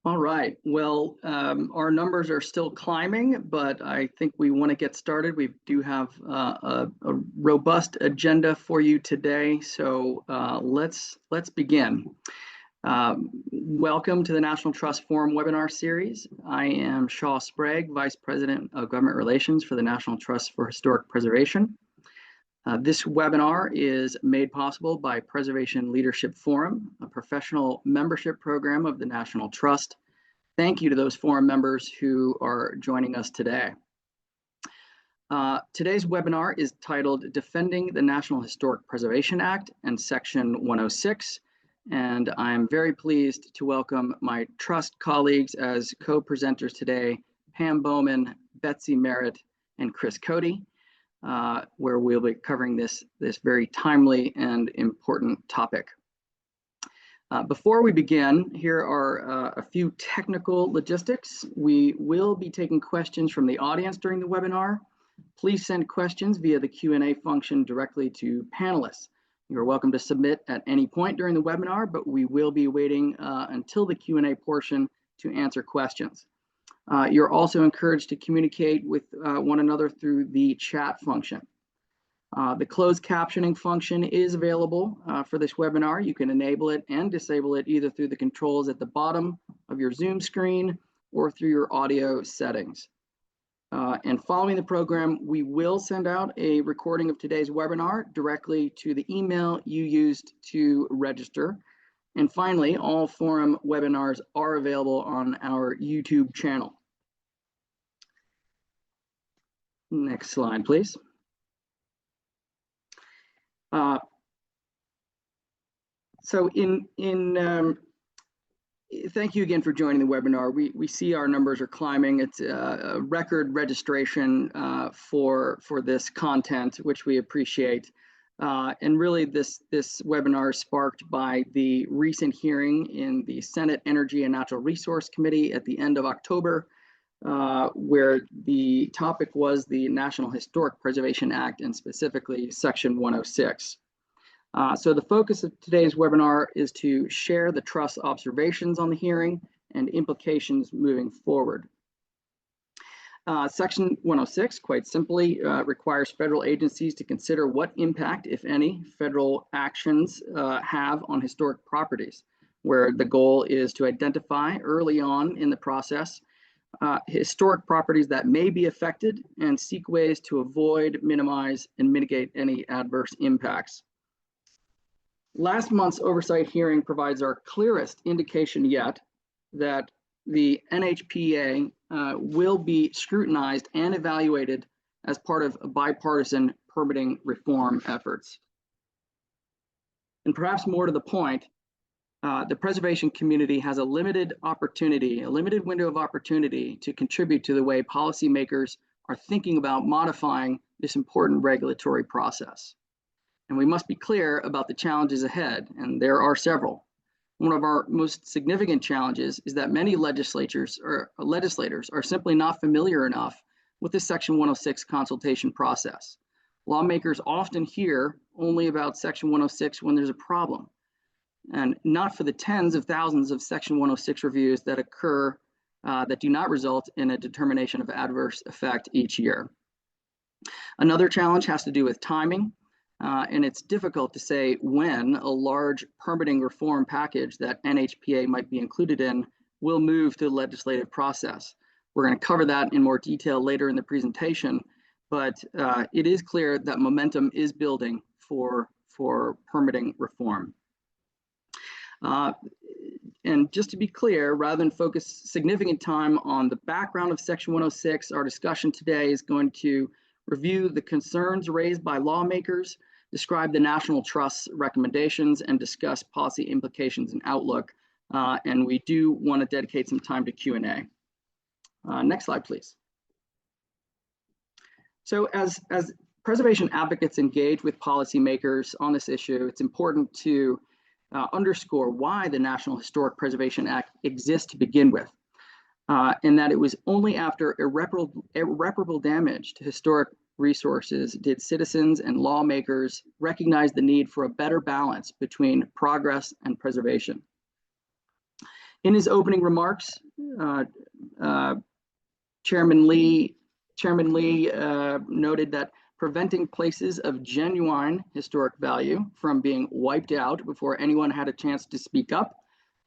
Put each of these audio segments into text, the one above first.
All right. Well, our numbers are still climbing, but I think we want to get started. We do have a robust agenda for you today, so let's begin. Welcome to the National Trust Forum webinar series. I am Shaw Sprague, Vice President of Government Relations for the National Trust for Historic Preservation. This webinar is made possible by Preservation Leadership Forum, a professional membership program of the National Trust. Thank you to those forum members who are joining us today. Today's webinar is titled Defending the National Historic Preservation Act and Section 106. And I'm very pleased to welcome my trust colleagues as co-presenters today, Pam Bowman, Betsy Merritt, and Chris Cody, where we'll be covering this very timely and important topic. Before we begin, here are a few technical logistics. We will be taking questions from the audience during the webinar. Please send questions via the Q&A function directly to panelists. You're welcome to submit at any point during the webinar, but we will be waiting until the Q&A portion to answer questions. You're also encouraged to communicate with one another through the chat function. The closed captioning function is available for this webinar. You can enable it and disable it either through the controls at the bottom of your Zoom screen or through your audio settings. And following the program, we will send out a recording of today's webinar directly to the email you used to register. And finally, all forum webinars are available on our YouTube channel. Next slide, please. Thank you again for joining the webinar. We see our numbers are climbing. It's a record registration for this content, which we appreciate. And really this webinar is sparked by the recent hearing in the Senate Energy and Natural Resource Committee at the end of October, where the topic was the National Historic Preservation Act and specifically Section 106. So the focus of today's webinar is to share the Trust's observations on the hearing and implications moving forward. Section 106, quite simply, requires federal agencies to consider what impact, if any, federal actions have on historic properties, where the goal is to identify early on in the process historic properties that may be affected and seek ways to avoid, minimize, and mitigate any adverse impacts. Last month's oversight hearing provides our clearest indication yet that the NHPA will be scrutinized and evaluated as part of bipartisan permitting reform efforts. And perhaps more to the point, the preservation community has a limited window of opportunity to contribute to the way policymakers are thinking about modifying this important regulatory process. And we must be clear about the challenges ahead, and there are several. One of our most significant challenges is that many legislators are simply not familiar enough with the Section 106 consultation process. Lawmakers often hear only about Section 106 when there's a problem, and not for the tens of thousands of Section 106 reviews that occur that do not result in a determination of adverse effect each year. Another challenge has to do with timing, and it's difficult to say when a large permitting reform package that NHPA might be included in will move to the legislative process. We're going to cover that in more detail later in the presentation, but it is clear that momentum is building for permitting reform. And just to be clear, rather than focus significant time on the background of Section 106, our discussion today is going to review the concerns raised by lawmakers, describe the National Trust's recommendations, and discuss policy implications and outlook. And we do want to dedicate some time to Q&A. Next slide, please. So as preservation advocates engage with policymakers on this issue, it's important to underscore why the National Historic Preservation Act exists to begin with, and that it was only after irreparable damage to historic resources did citizens and lawmakers recognize the need for a better balance between progress and preservation. In his opening remarks, Chairman Lee noted that preventing places of genuine historic value from being wiped out before anyone had a chance to speak up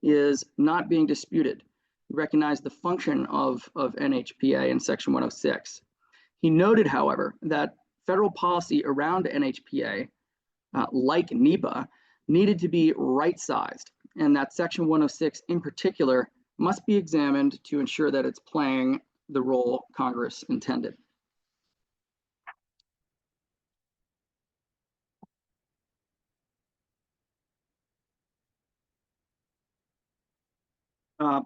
is not being disputed. He recognized the function of NHPA and Section 106. He noted, however, that federal policy around NHPA, like NHPA, needed to be right-sized, and that Section 106 in particular must be examined to ensure that it's playing the role Congress intended.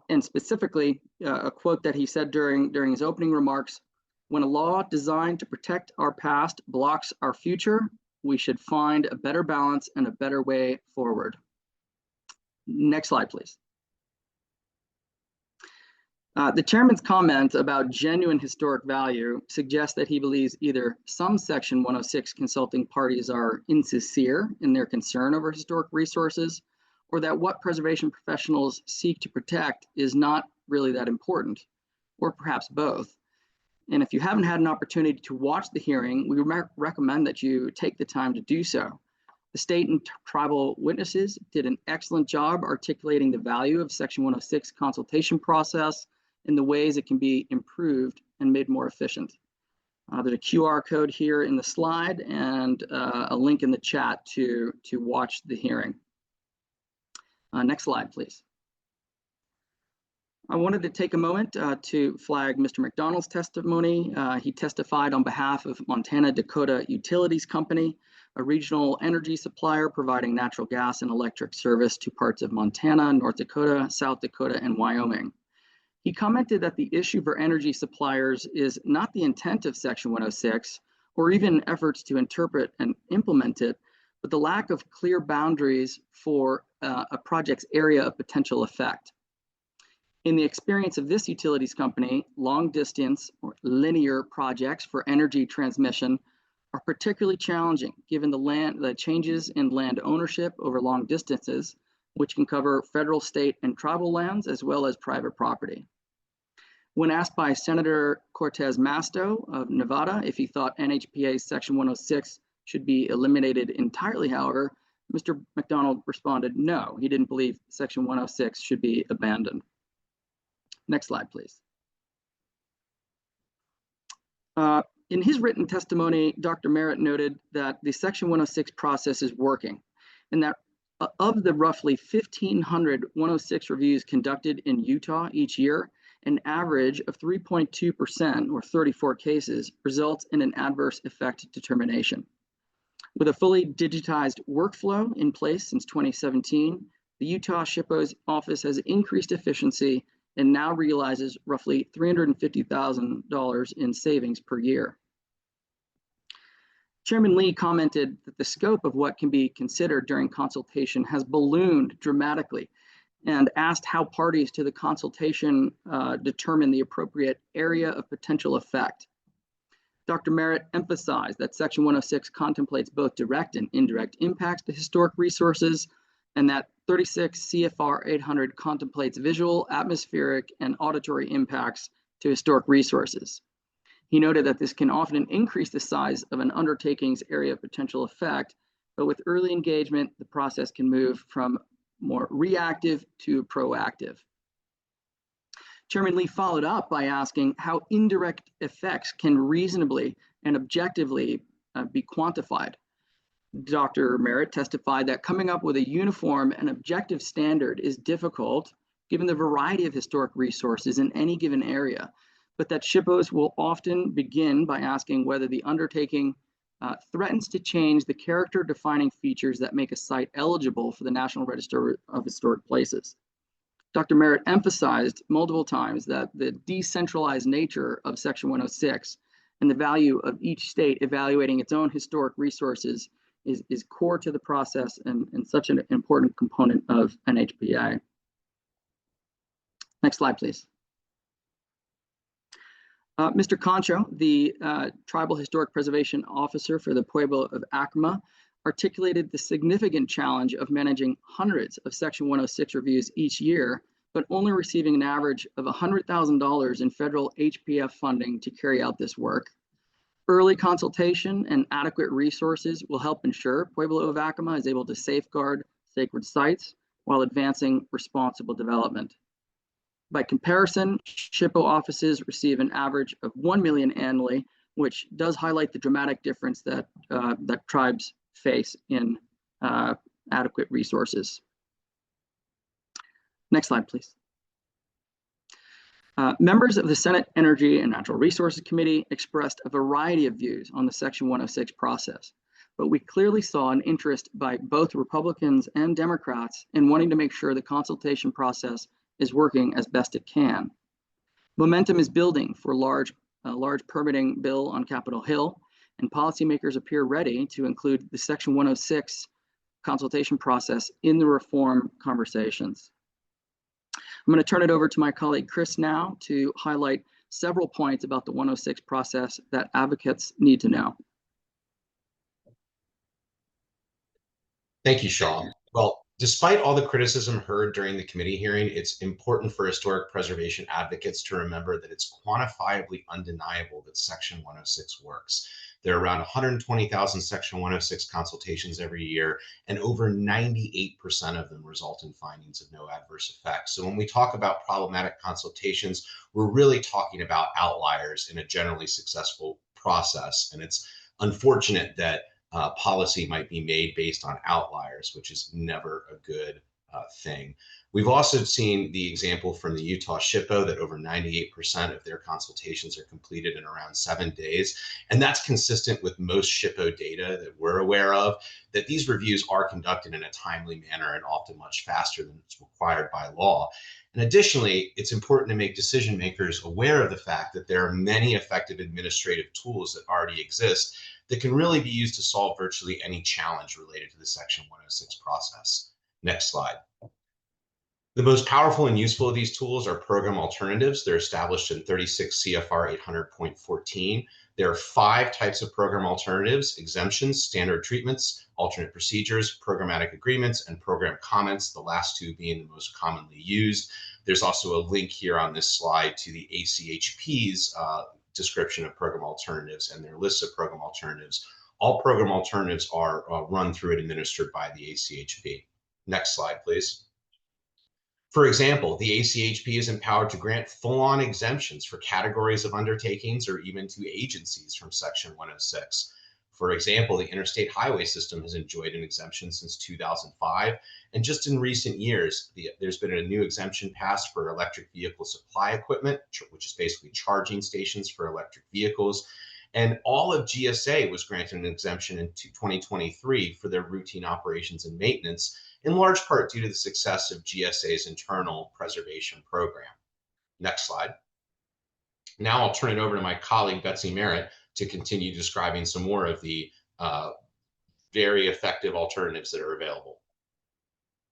And specifically, a quote that he said during his opening remarks: "When a law designed to protect our past blocks our future, we should find a better balance and a better way forward." Next slide, please. The chairman's comment about genuine historic value suggests that he believes either some Section 106 consulting parties are insincere in their concern over historic resources, or that what preservation professionals seek to protect is not really that important, or perhaps both. And if you haven't had an opportunity to watch the hearing, we recommend that you take the time to do so. The state and tribal witnesses did an excellent job articulating the value of Section 106 consultation process and the ways it can be improved and made more efficient. There's a QR code here in the slide and a link in the chat to watch the hearing. Next slide, please. I wanted to take a moment to flag Mr. McDonald's testimony. He testified on behalf of Montana Dakota Utilities Company, a regional energy supplier providing natural gas and electric service to parts of Montana, North Dakota, South Dakota, and Wyoming. He commented that the issue for energy suppliers is not the intent of Section 106, or even efforts to interpret and implement it, but the lack of clear boundaries for a project's area of potential effect. In the experience of this utilities company, long distance or linear projects for energy transmission are particularly challenging given the changes in land ownership over long distances, which can cover federal, state, and tribal lands as well as private property. When asked by Senator Cortez Masto of Nevada if he thought NHPA's Section 106 should be eliminated entirely, however, Mr. McDonald responded no, he didn't believe Section 106 should be abandoned. Next slide, please. In his written testimony, Dr. Merritt noted that the Section 106 process is working, and that of the roughly 1,500 106 reviews conducted in Utah each year, an average of 3.2%, or 34 cases, results in an adverse effect determination. With a fully digitized workflow in place since 2017, the Utah SHPO's office has increased efficiency and now realizes roughly $350,000 in savings per year. Chairman Lee commented that the scope of what can be considered during consultation has ballooned dramatically, and asked how parties to the consultation determine the appropriate area of potential effect. Dr. Merritt emphasized that Section 106 contemplates both direct and indirect impacts to historic resources, and that 36 CFR 800 contemplates visual, atmospheric, and auditory impacts to historic resources. He noted that this can often increase the size of an undertaking's area of potential effect, but with early engagement, the process can move from more reactive to proactive. Chairman Lee followed up by asking how indirect effects can reasonably and objectively be quantified. Dr. Merritt testified that coming up with a uniform and objective standard is difficult given the variety of historic resources in any given area, but that SHPOs will often begin by asking whether the undertaking threatens to change the character-defining features that make a site eligible for the National Register of Historic Places. Dr. Merritt emphasized multiple times that the decentralized nature of Section 106 and the value of each state evaluating its own historic resources is core to the process and such an important component of NHPA. Next slide, please. Mr. Concho, the Tribal Historic Preservation Officer for the Pueblo of Acoma, articulated the significant challenge of managing hundreds of Section 106 reviews each year but only receiving an average of $100,000 in federal HPF funding to carry out this work. Early consultation and adequate resources will help ensure Pueblo of Acoma is able to safeguard sacred sites while advancing responsible development. By comparison, SHPO offices receive an average of $1 million annually, which does highlight the dramatic difference that, that tribes face in adequate resources. Next slide, please. Members of the Senate Energy and Natural Resources Committee expressed a variety of views on the Section 106 process, but we clearly saw an interest by both Republicans and Democrats in wanting to make sure the consultation process is working as best it can. Momentum is building for a large permitting bill on Capitol Hill, and policymakers appear ready to include the Section 106 consultation process in the reform conversations. I'm going to turn it over to my colleague Chris now to highlight several points about the 106 process that advocates need to know. Thank you, Sean. Well, despite all the criticism heard during the committee hearing, it's important for historic preservation advocates to remember that it's quantifiably undeniable that Section 106 works. There are around 120,000 Section 106 consultations every year, and over 98% of them result in findings of no adverse effects. So when we talk about problematic consultations, we're really talking about outliers in a generally successful process. And it's unfortunate that policy might be made based on outliers, which is never a good thing. We've also seen the example from the Utah SHPO that over 98% of their consultations are completed in around 7 days. And that's consistent with most SHPO data that we're aware of, that these reviews are conducted in a timely manner and often much faster than it's required by law. And additionally, it's important to make decision makers aware of the fact that there are many effective administrative tools that already exist that can really be used to solve virtually any challenge related to the Section 106 process. Next slide. The most powerful and useful of these tools are program alternatives. They're established in 36 CFR 800.14. There are 5 types of program alternatives: exemptions, standard treatments, alternate procedures, programmatic agreements, and program comments, the last 2 being the most commonly used. There's also a link here on this slide to the ACHP's description of program alternatives and their list of program alternatives. All program alternatives are run through and administered by the ACHP. Next slide, please. For example, the ACHP is empowered to grant full-on exemptions for categories of undertakings or even to agencies from Section 106. For example, the interstate highway system has enjoyed an exemption since 2005. And just in recent years, there's been a new exemption passed for electric vehicle supply equipment, which is basically charging stations for electric vehicles. And all of GSA was granted an exemption in 2023 for their routine operations and maintenance, in large part due to the success of GSA's internal preservation program. Next slide. Now I'll turn it over to my colleague, Betsy Merritt, to continue describing some more of the very effective alternatives that are available.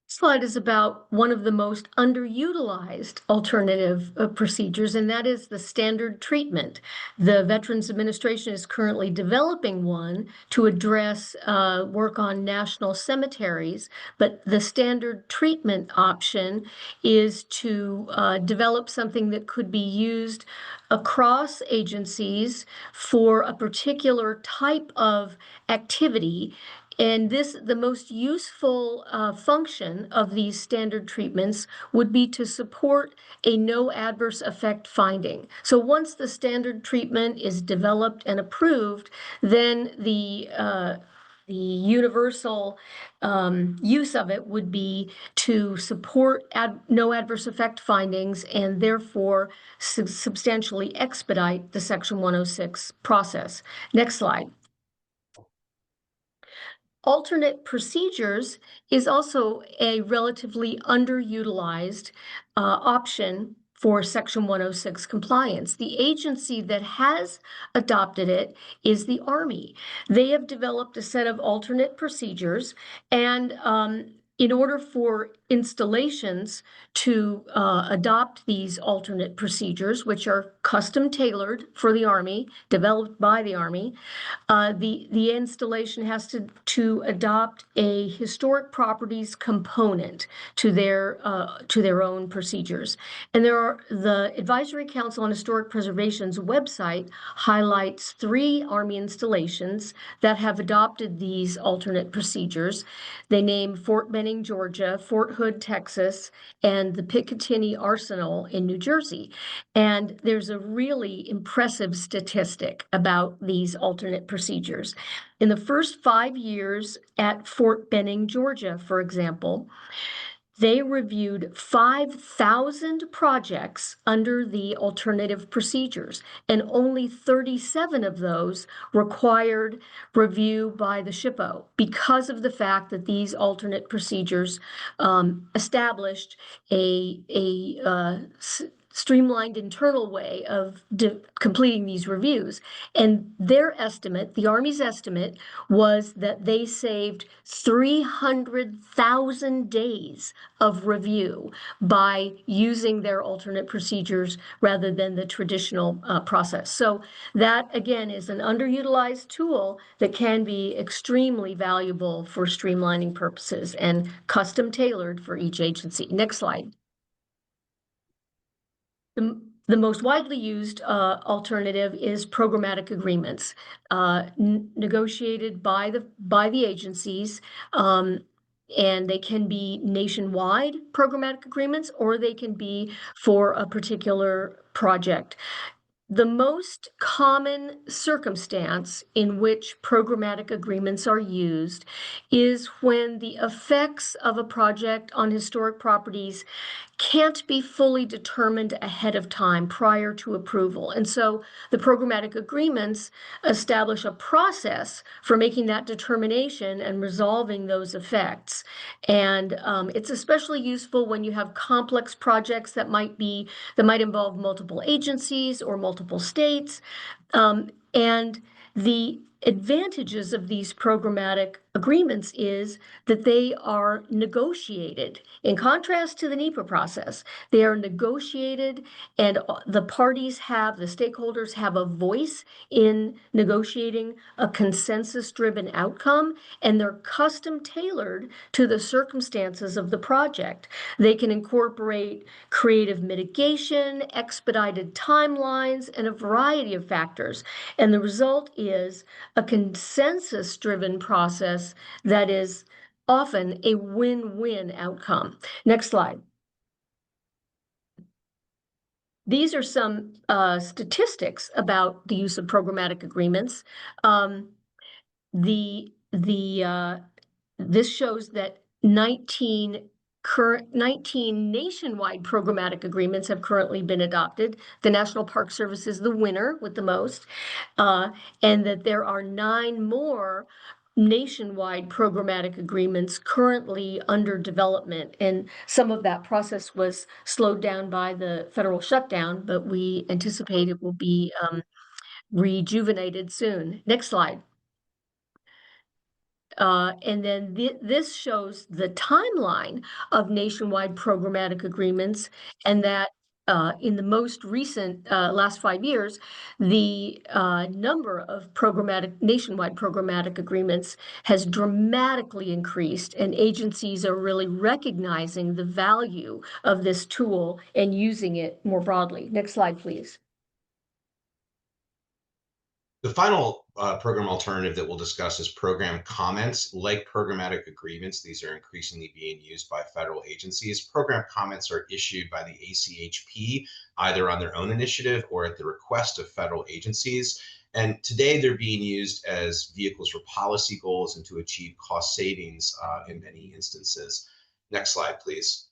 This slide is about one of the most underutilized alternative procedures, and that is the standard treatment. The Veterans Administration is currently developing one to address work on national cemeteries, but the standard treatment option is to develop something that could be used across agencies for a particular type of activity. And the most useful function of these standard treatments would be to support a no adverse effect finding. So once the standard treatment is developed and approved, then the universal use of it would be to support no adverse effect findings and therefore substantially expedite the Section 106 process. Next slide. Alternate procedures is also a relatively underutilized option for Section 106 compliance. The agency that has adopted it is the Army. They have developed a set of alternate procedures, and in order for installations to adopt these alternate procedures, which are custom tailored for the Army, developed by the Army. The installation has to adopt a historic properties component to their own procedures. And the Advisory Council on Historic Preservation's website highlights 3 Army installations that have adopted these alternate procedures. They name Fort Benning, Georgia, Fort Hood, Texas, and the Picatinny Arsenal in New Jersey. And there's a really impressive statistic about these alternate procedures. In the first 5 years at Fort Benning, Georgia, for example, they reviewed 5,000 projects under the alternative procedures, and only 37 of those required review by the SHPO because of the fact that these alternate procedures established a streamlined internal way of completing these reviews. And their estimate, the Army's estimate, was that they saved 300,000 days of review by using their alternate procedures rather than the traditional process. So that, again, is an underutilized tool that can be extremely valuable for streamlining purposes and custom tailored for each agency. Next slide. The most widely used alternative is programmatic agreements, negotiated by the agencies, and they can be nationwide programmatic agreements, or they can be for a particular project. The most common circumstance in which programmatic agreements are used is when the effects of a project on historic properties can't be fully determined ahead of time prior to approval. And so the programmatic agreements establish a process for making that determination and resolving those effects. And it's especially useful when you have complex projects that might involve multiple agencies or multiple states. And the advantages of these programmatic agreements is that they are negotiated. In contrast to the NHPA process, they are negotiated, and the stakeholders have a voice in negotiating a consensus-driven outcome, and they're custom tailored to the circumstances of the project. They can incorporate creative mitigation, expedited timelines, and a variety of factors. And the result is a consensus-driven process that is often a win-win outcome. Next slide. These are some statistics about the use of programmatic agreements. This shows that 19 nationwide programmatic agreements have currently been adopted. The National Park Service is the winner with the most, and that there are 9 more nationwide programmatic agreements currently under development. And some of that process was slowed down by the federal shutdown, but we anticipate it will be rejuvenated soon. Next slide. And then this shows the timeline of nationwide programmatic agreements, and that in the most recent last 5 years, the number of nationwide programmatic agreements has dramatically increased, and agencies are really recognizing the value of this tool and using it more broadly. Next slide, please. The final program alternative that we'll discuss is program comments. Like programmatic agreements, these are increasingly being used by federal agencies. Program comments are issued by the ACHP, either on their own initiative or at the request of federal agencies. And today they're being used as vehicles for policy goals and to achieve cost savings in many instances. Next slide, please.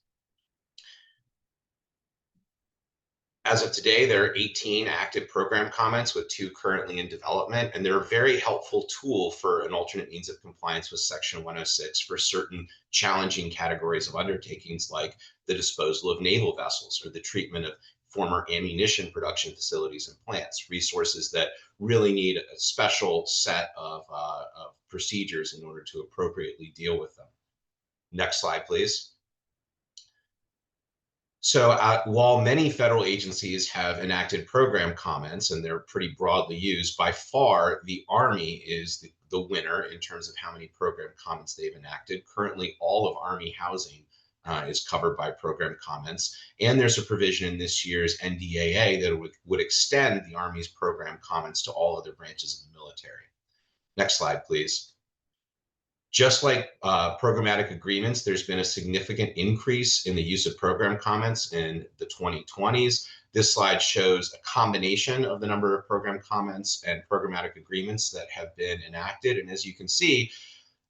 As of today, there are 18 active program comments with 2 currently in development, and they're a very helpful tool for an alternate means of compliance with Section 106 for certain challenging categories of undertakings like the disposal of naval vessels or the treatment of former ammunition production facilities and plants, resources that really need a special set of procedures in order to appropriately deal with them. Next slide, please. So while many federal agencies have enacted program comments, and they're pretty broadly used, by far the Army is the winner in terms of how many program comments they've enacted. Currently, all of Army housing is covered by program comments. And there's a provision in this year's NDAA that would extend the Army's program comments to all other branches of the military. Next slide, please. Just like programmatic agreements, there's been a significant increase in the use of program comments in the 2020s. This slide shows a combination of the number of program comments and programmatic agreements that have been enacted. And as you can see,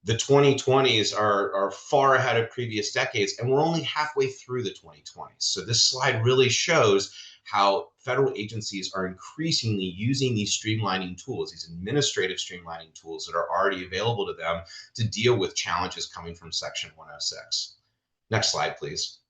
the 2020s are far ahead of previous decades, and we're only halfway through the 2020s. So this slide really shows how federal agencies are increasingly using these streamlining tools, these administrative streamlining tools that are already available to them to deal with challenges coming from Section 106. Next slide, please.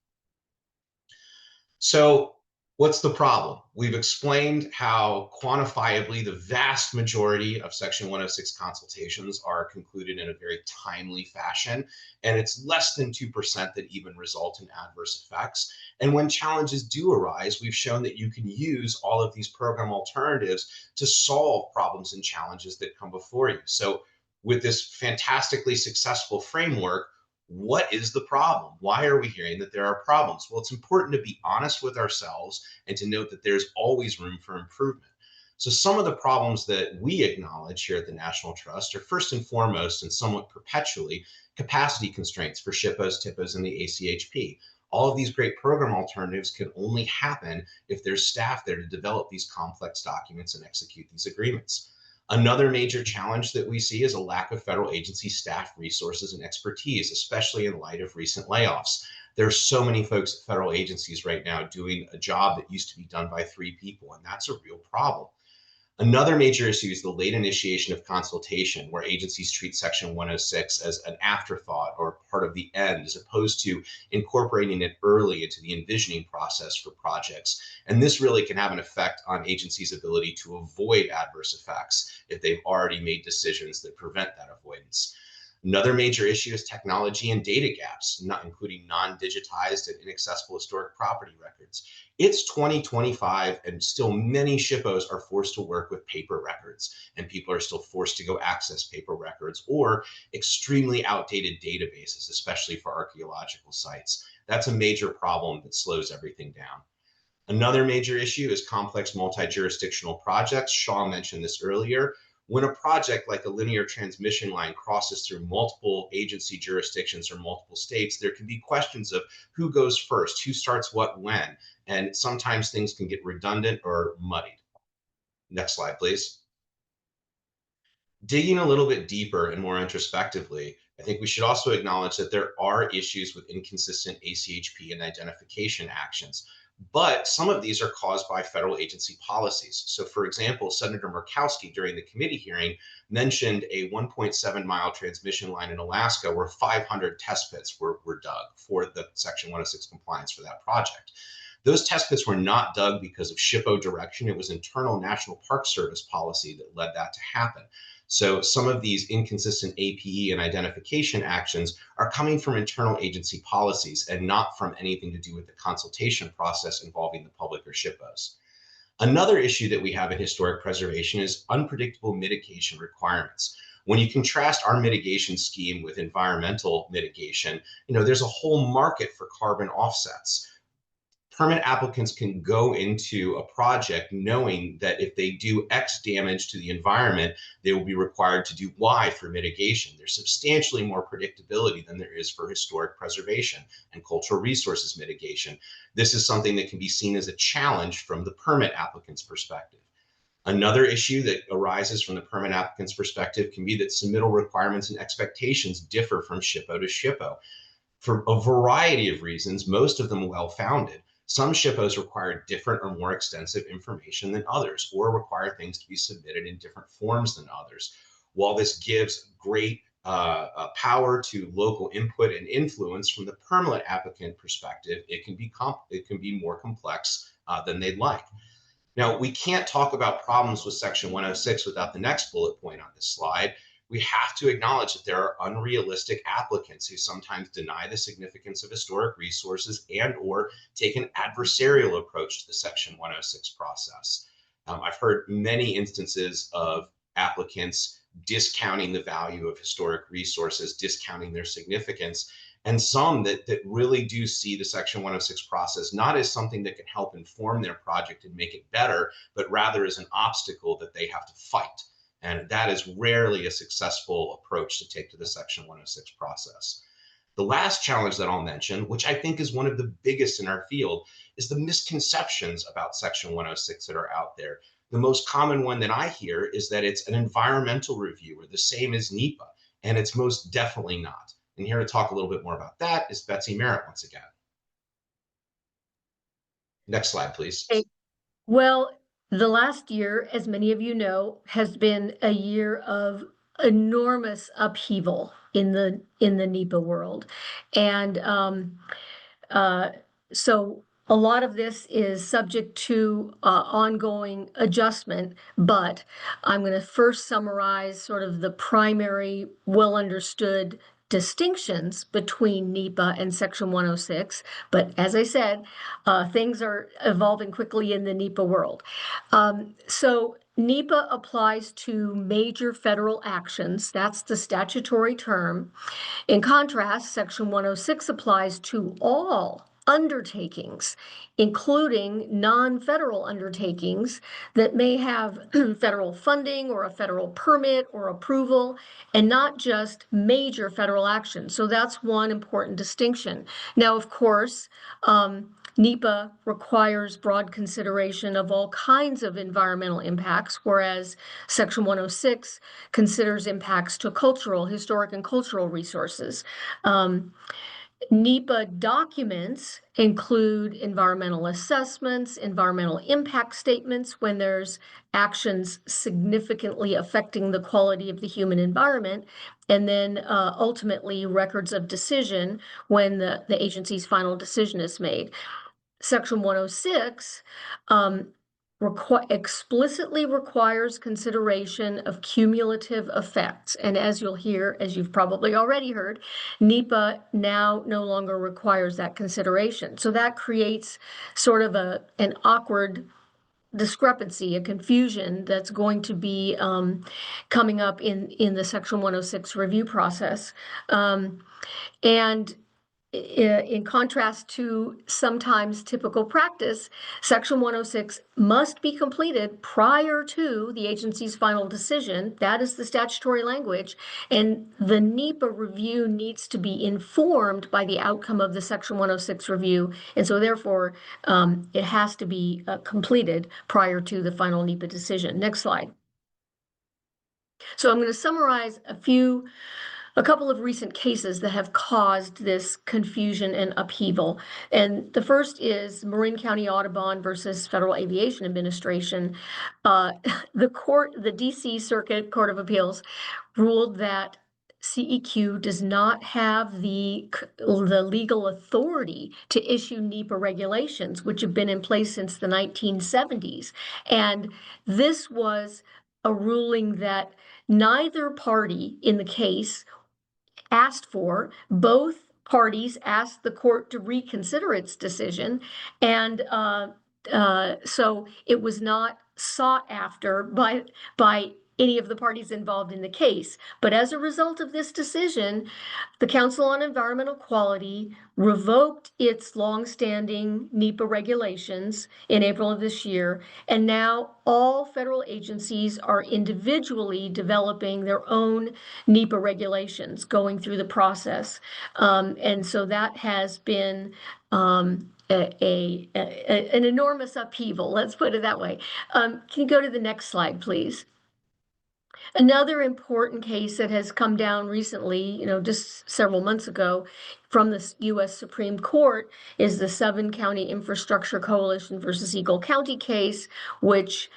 So what's the problem? We've explained how quantifiably the vast majority of Section 106 consultations are concluded in a very timely fashion, and it's less than 2% that even result in adverse effects. And when challenges do arise, we've shown that you can use all of these program alternatives to solve problems and challenges that come before you. So with this fantastically successful framework, what is the problem? Why are we hearing that there are problems? Well, it's important to be honest with ourselves and to note that there's always room for improvement. So some of the problems that we acknowledge here at the National Trust are first and foremost, and somewhat perpetually, capacity constraints for SHPOs, TIPOs, and the ACHP. All of these great program alternatives can only happen if there's staff there to develop these complex documents and execute these agreements. Another major challenge that we see is a lack of federal agency staff resources and expertise, especially in light of recent layoffs. There are so many folks at federal agencies right now doing a job that used to be done by 3 people, and that's a real problem. Another major issue is the late initiation of consultation, where agencies treat Section 106 as an afterthought or part of the end, as opposed to incorporating it early into the envisioning process for projects. And this really can have an effect on agencies' ability to avoid adverse effects if they've already made decisions that prevent that avoidance. Another major issue is technology and data gaps, not including non-digitized and inaccessible historic property records. It's 2025 and still many SHPOs are forced to work with paper records, and people are still forced to go access paper records or extremely outdated databases, especially for archaeological sites. That's a major problem that slows everything down. Another major issue is complex multi-jurisdictional projects. Shaw mentioned this earlier. When a project like a linear transmission line crosses through multiple agency jurisdictions or multiple states, there can be questions of who goes first, who starts what when, and sometimes things can get redundant or muddied. Next slide, please. Digging a little bit deeper and more introspectively, I think we should also acknowledge that there are issues with inconsistent ACHP and identification actions. But some of these are caused by federal agency policies. So for example, Senator Murkowski during the committee hearing mentioned a 1.7-mile transmission line in Alaska where 500 test pits were dug for the Section 106 compliance for that project. Those test pits were not dug because of SHPO direction. It was internal National Park Service policy that led that to happen. So some of these inconsistent APE and identification actions are coming from internal agency policies and not from anything to do with the consultation process involving the public or SHPOs. Another issue that we have in historic preservation is unpredictable mitigation requirements. When you contrast our mitigation scheme with environmental mitigation, there's a whole market for carbon offsets. Permit applicants can go into a project knowing that if they do X damage to the environment, they will be required to do Y for mitigation. There's substantially more predictability than there is for historic preservation and cultural resources mitigation. This is something that can be seen as a challenge from the permit applicant's perspective. Another issue that arises from the permit applicant's perspective can be that submittal requirements and expectations differ from SHPO to SHPO. For a variety of reasons, most of them well-founded. Some SHPOs require different or more extensive information than others, or require things to be submitted in different forms than others. While this gives great power to local input and influence from the permit applicant perspective, it can be more complex than they'd like. Now, we can't talk about problems with Section 106 without the next bullet point on this slide, we have to acknowledge that there are unrealistic applicants who sometimes deny the significance of historic resources and or take an adversarial approach to the Section 106 process. I've heard many instances of applicants discounting the value of historic resources, discounting their significance, and some that really do see the Section 106 process not as something that can help inform their project and make it better, but rather as an obstacle that they have to fight. And that is rarely a successful approach to take to the Section 106 process. The last challenge that I'll mention, which I think is one of the biggest in our field, is the misconceptions about Section 106 that are out there. The most common one that I hear is that it's an environmental review or the same as NHPA, and it's most definitely not. And here to talk a little bit more about that is Betsy Merritt once again. Next slide, please. Okay. Well, the last year, as many of you know, has been a year of enormous upheaval in the NHPA world. And so a lot of this is subject to ongoing adjustment, but I'm going to first summarize sort of the primary well understood distinctions between NHPA and Section 106. But as I said, things are evolving quickly in the NHPA world. So NHPA applies to major federal actions. That's the statutory term. In contrast, Section 106 applies to all undertakings, including non-federal undertakings that may have federal funding or a federal permit or approval, and not just major federal actions. So that's one important distinction. Now, of course, NHPA requires broad consideration of all kinds of environmental impacts, whereas Section 106 considers impacts to cultural, historic, and cultural resources. NHPA documents include environmental assessments, environmental impact statements when there's actions significantly affecting the quality of the human environment, and then ultimately records of decision when the agency's final decision is made. Section 106 explicitly requires consideration of cumulative effects. And as you'll hear, as you've probably already heard, NHPA now no longer requires that consideration. So that creates sort of an awkward discrepancy, a confusion that's going to be coming up in the Section 106 review process. And in contrast to sometimes typical practice, Section 106 must be completed prior to the agency's final decision. That is the statutory language. And the NHPA review needs to be informed by the outcome of the Section 106 review. And so therefore, it has to be completed prior to the final NHPA decision. Next slide. So I'm going to summarize a couple of recent cases that have caused this confusion and upheaval. And the first is Marin County Audubon versus Federal Aviation Administration. The DC Circuit Court of Appeals ruled that CEQ does not have the legal authority to issue NHPA regulations, which have been in place since the 1970s. And this was a ruling that neither party in the case asked for. Both parties asked the court to reconsider its decision, and so it was not sought after by any of the parties involved in the case. But as a result of this decision, the Council on Environmental Quality revoked its longstanding NHPA regulations in April of this year, and now all federal agencies are individually developing their own NHPA regulations, going through the process. And so that has been an enormous upheaval, let's put it that way. Can you go to the next slide, please? Another important case that has come down recently, just several months ago from the U.S. Supreme Court is the 7-County Infrastructure Coalition versus Eagle County case, which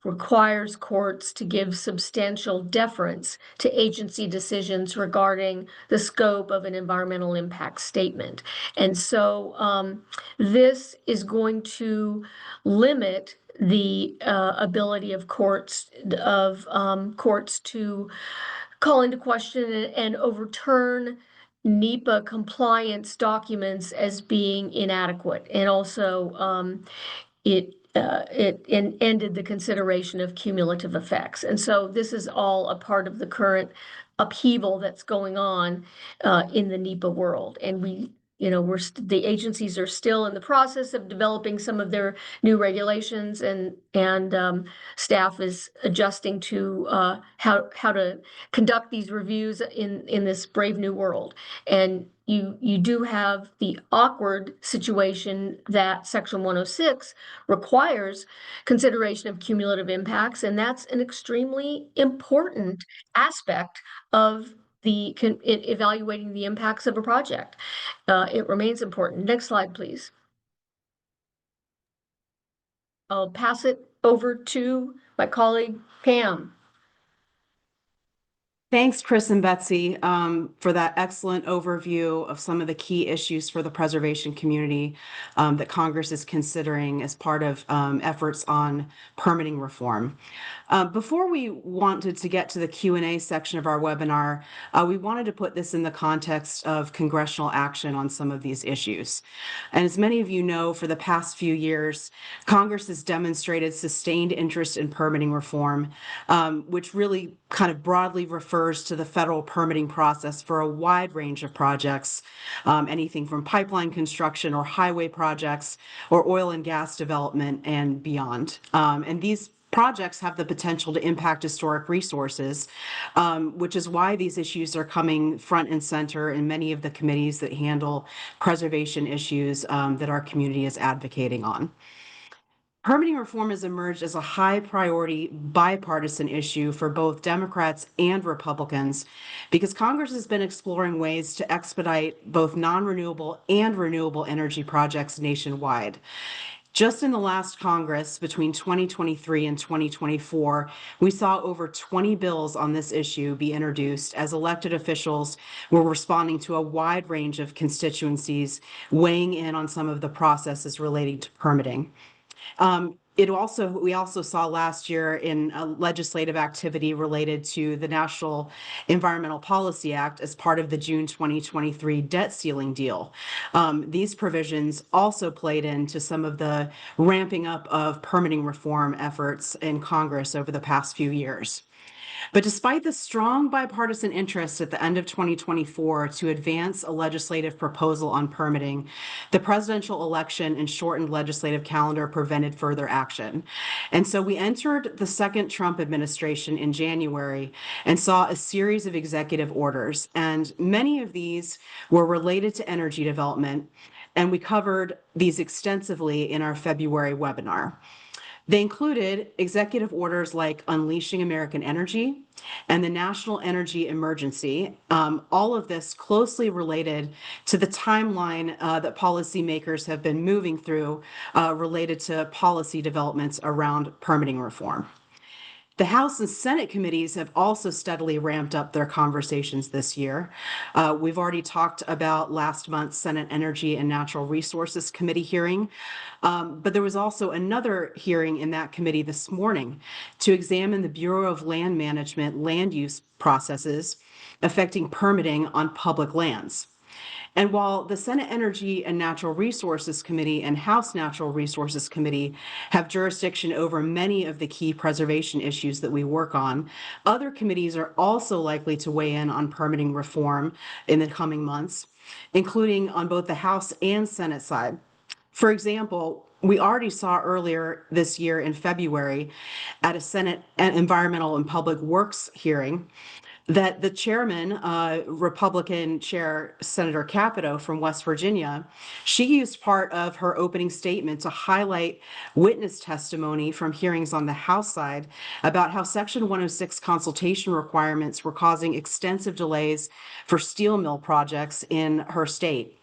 requires courts to give substantial deference to agency decisions regarding the scope of an environmental impact statement. And so this is going to limit the ability of courts to call into question and overturn NHPA compliance documents as being inadequate, and also it ended the consideration of cumulative effects. And so this is all a part of the current upheaval that's going on in the NHPA world. And the agencies are still in the process of developing some of their new regulations, and staff is adjusting to how to conduct these reviews in this brave new world. And you do have the awkward situation that Section 106 requires consideration of cumulative impacts, and that's an extremely important aspect of evaluating the impacts of a project. It remains important. Next slide, please. I'll pass it over to my colleague, Pam. Thanks, Chris and Betsy, for that excellent overview of some of the key issues for the preservation community that Congress is considering as part of efforts on permitting reform. Before we wanted to get to the Q&A section of our webinar, we wanted to put this in the context of congressional action on some of these issues. And as many of you know, for the past few years, Congress has demonstrated sustained interest in permitting reform, which really kind of broadly refers to the federal permitting process for a wide range of projects, anything from pipeline construction or highway projects or oil and gas development and beyond. And these projects have the potential to impact historic resources, which is why these issues are coming front and center in many of the committees that handle preservation issues that our community is advocating on. Permitting reform has emerged as a high priority bipartisan issue for both Democrats and Republicans because Congress has been exploring ways to expedite both non-renewable and renewable energy projects nationwide. Just in the last Congress, between 2023 and 2024, we saw over 20 bills on this issue be introduced as elected officials were responding to a wide range of constituencies weighing in on some of the processes relating to permitting. We also saw last year in legislative activity related to the National Environmental Policy Act as part of the June 2023 debt ceiling deal. These provisions also played into some of the ramping up of permitting reform efforts in Congress over the past few years. But despite the strong bipartisan interest at the end of 2024 to advance a legislative proposal on permitting, the presidential election and shortened legislative calendar prevented further action. And so we entered the second Trump administration in January and saw a series of executive orders, and many of these were related to energy development, and we covered these extensively in our February webinar. They included executive orders like Unleashing American Energy and the National Energy Emergency, all of this closely related to the timeline that policymakers have been moving through related to policy developments around permitting reform. The House and Senate committees have also steadily ramped up their conversations this year. We've already talked about last month's Senate Energy and Natural Resources Committee hearing, but there was also another hearing in that committee this morning to examine the Bureau of Land Management land use processes affecting permitting on public lands. And while the Senate Energy and Natural Resources Committee and House Natural Resources Committee have jurisdiction over many of the key preservation issues that we work on, other committees are also likely to weigh in on permitting reform in the coming months, including on both the House and Senate side. For example, we already saw earlier this year in February at a Senate Environmental and Public Works hearing that the chairman, Republican Chair Senator Capito from West Virginia, she used part of her opening statement to highlight witness testimony from hearings on the House side about how Section 106 consultation requirements were causing extensive delays for steel mill projects in her state.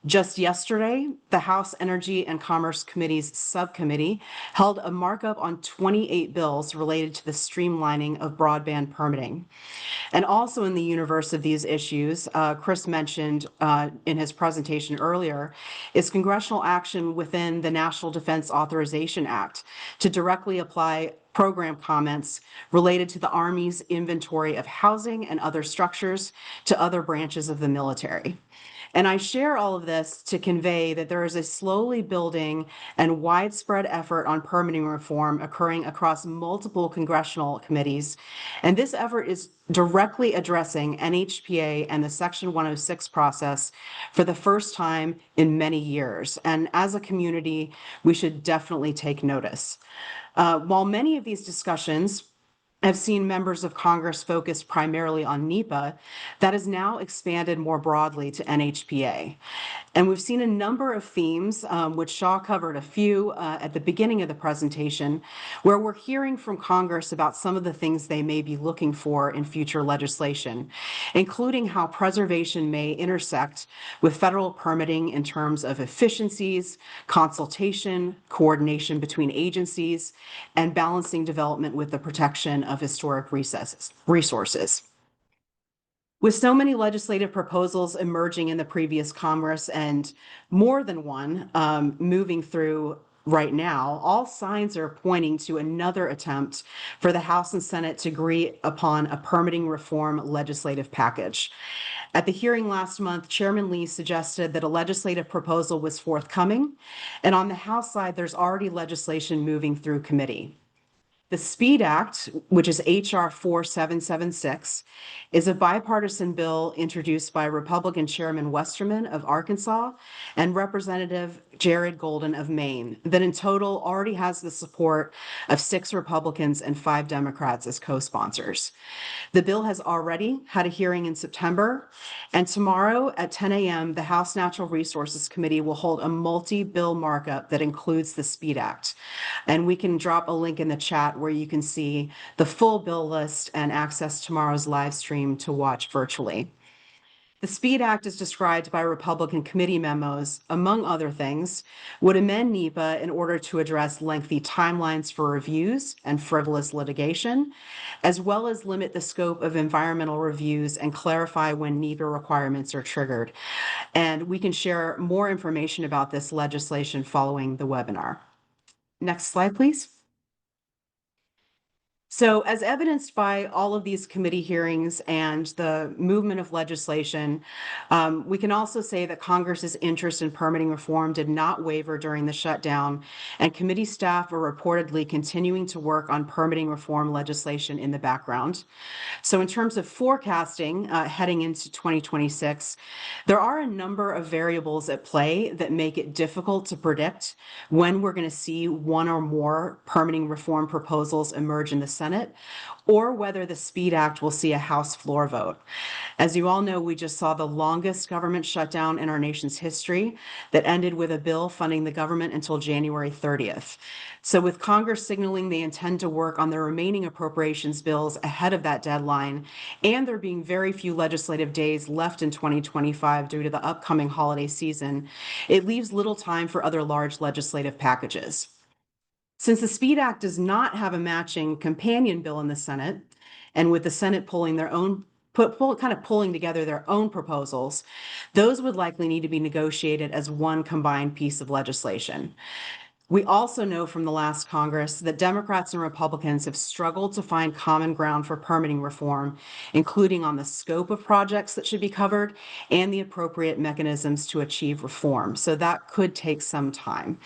Just yesterday, the House Energy and Commerce Committee's subcommittee held a markup on 28 bills related to the streamlining of broadband permitting. And also in the universe of these issues, Chris mentioned in his presentation earlier, is congressional action within the National Defense Authorization Act to directly apply program comments related to the Army's inventory of housing and other structures to other branches of the military. And I share all of this to convey that there is a slowly building and widespread effort on permitting reform occurring across multiple congressional committees. And this effort is directly addressing NHPA and the Section 106 process for the first time in many years. And as a community, we should definitely take notice. While many of these discussions I've seen members of Congress focus primarily on NHPA, that has now expanded more broadly to NHPA. And we've seen a number of themes, which Shaw covered a few at the beginning of the presentation, where we're hearing from Congress about some of the things they may be looking for in future legislation, including how preservation may intersect with federal permitting in terms of efficiencies, consultation, coordination between agencies, and balancing development with the protection of historic resources. With so many legislative proposals emerging in the previous Congress and more than one moving through right now, all signs are pointing to another attempt for the House and Senate to agree upon a permitting reform legislative package. At the hearing last month, Chairman Lee suggested that a legislative proposal was forthcoming, and on the House side, there's already legislation moving through committee. The SPEED Act, which is H.R. 4776, is a bipartisan bill introduced by Republican Chairman Westerman of Arkansas and Representative Jared Golden of Maine, that in total already has the support of 6 Republicans and 5 Democrats as co-sponsors. The bill has already had a hearing in September, and tomorrow at 10 a.m., the House Natural Resources Committee will hold a multi-bill markup that includes the SPEED Act. And we can drop a link in the chat where you can see the full bill list and access tomorrow's live stream to watch virtually. The SPEED Act, as described by Republican committee memos, among other things, would amend NHPA in order to address lengthy timelines for reviews and frivolous litigation, as well as limit the scope of environmental reviews and clarify when NHPA requirements are triggered. And we can share more information about this legislation following the webinar. Next slide, please. So as evidenced by all of these committee hearings and the movement of legislation, we can also say that Congress's interest in permitting reform did not waver during the shutdown, and committee staff are reportedly continuing to work on permitting reform legislation in the background. So in terms of forecasting heading into 2026, there are a number of variables at play that make it difficult to predict when we're going to see one or more permitting reform proposals emerge in the Senate, or whether the SPEED Act will see a House floor vote. As you all know, we just saw the longest government shutdown in our nation's history that ended with a bill funding the government until January 30th. So with Congress signaling they intend to work on the remaining appropriations bills ahead of that deadline, and there being very few legislative days left in 2025 due to the upcoming holiday season, it leaves little time for other large legislative packages. Since the SPEED Act does not have a matching companion bill in the Senate, and with the Senate pulling their own pulling together their own proposals, those would likely need to be negotiated as one combined piece of legislation. We also know from the last Congress that Democrats and Republicans have struggled to find common ground for permitting reform, including on the scope of projects that should be covered and the appropriate mechanisms to achieve reform. So that could take some time.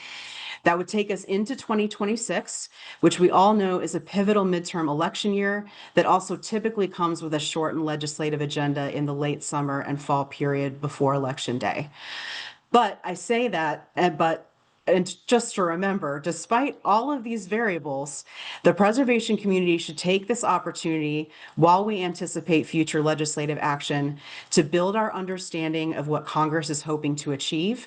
That would take us into 2026, which we all know is a pivotal midterm election year that also typically comes with a shortened legislative agenda in the late summer and fall period before Election Day. But I say that, and just to remember, despite all of these variables, the preservation community should take this opportunity while we anticipate future legislative action to build our understanding of what Congress is hoping to achieve,